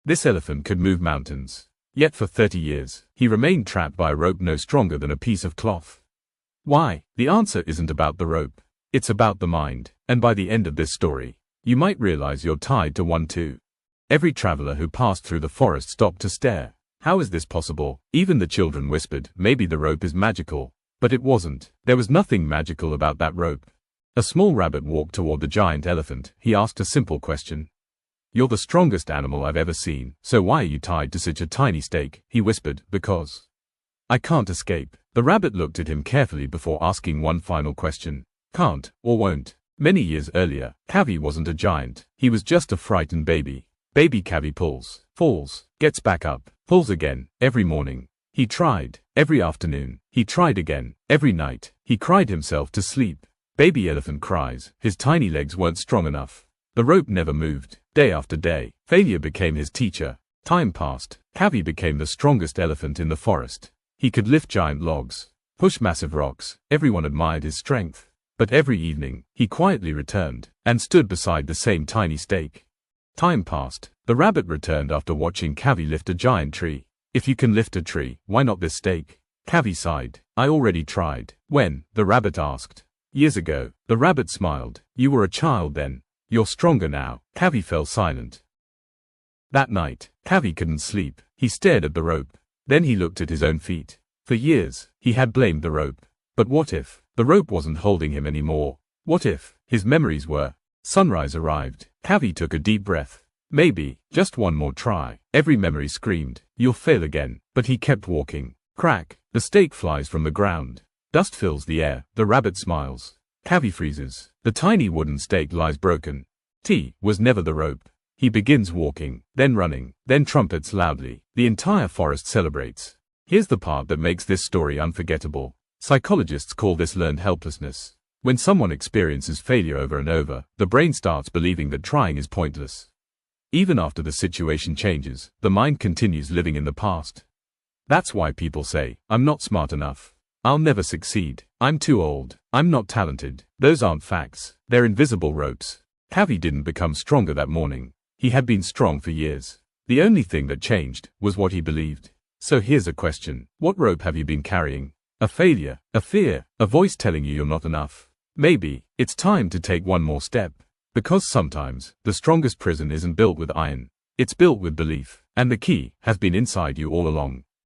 This elephant could move mountains. Yet for 30 years, he remained trapped by a rope no stronger than a piece of cloth. Why? The answer isn't about the rope. It's about the mind. And by the end of this story, you might realize you're tied to one too. Every traveler who passed through the forest stopped to stare. How is this possible? Even the children whispered, maybe the rope is magical. But it wasn't. There was nothing magical about that rope. A small rabbit walked toward the giant elephant. He asked a simple question. You're the strongest animal I've ever seen, so why are you tied to such a tiny stake? He whispered, because I can't escape. The rabbit looked at him carefully before asking one final question. Can't, or won't. Many years earlier, Kavi wasn't a giant. He was just a frightened baby. Baby Kavi pulls, falls, gets back up, pulls again, every morning. He tried, every afternoon. He tried again, every night. He cried himself to sleep. Baby elephant cries. His tiny legs weren't strong enough. The rope never moved. Day after day, failure became his teacher. Time passed. Kavi became the strongest elephant in the forest. He could lift giant logs, push massive rocks. Everyone admired his strength. But every evening, he quietly returned and stood beside the same tiny stake. Time passed. The rabbit returned after watching Kavi lift a giant tree. If you can lift a tree, why not this stake? Kavi sighed. I already tried. When? The rabbit asked. Years ago. The rabbit smiled. You were a child then. You're stronger now. Kavi fell silent. That night, Kavi couldn't sleep. He stared at the rope. Then he looked at his own feet. For years, he had blamed the rope. But what if the rope wasn't holding him anymore? What if his memories were? Sunrise arrived. Kavi took a deep breath. Maybe, just one more try. Every memory screamed, you'll fail again. But he kept walking. Crack. The stake flies from the ground. Dust fills the air. The rabbit smiles. Kavi freezes. The tiny wooden stake lies broken. T was never the rope. He begins walking, then running, then trumpets loudly. The entire forest celebrates. Here's the part that makes this story unforgettable. Psychologists call this learned helplessness. When someone experiences failure over and over, the brain starts believing that trying is pointless. Even after the situation changes, the mind continues living in the past. That's why people say, I'm not smart enough. I'll never succeed. I'm too old. I'm not talented. Those aren't facts. They're invisible ropes. Kavi didn't become stronger that morning. He had been strong for years. The only thing that changed was what he believed. So here's a question. What rope have you been carrying? A failure, a fear, a voice telling you you're not enough. Maybe it's time to take one more step. Because sometimes the strongest prison isn't built with iron. It's built with belief. And the key has been inside you all along.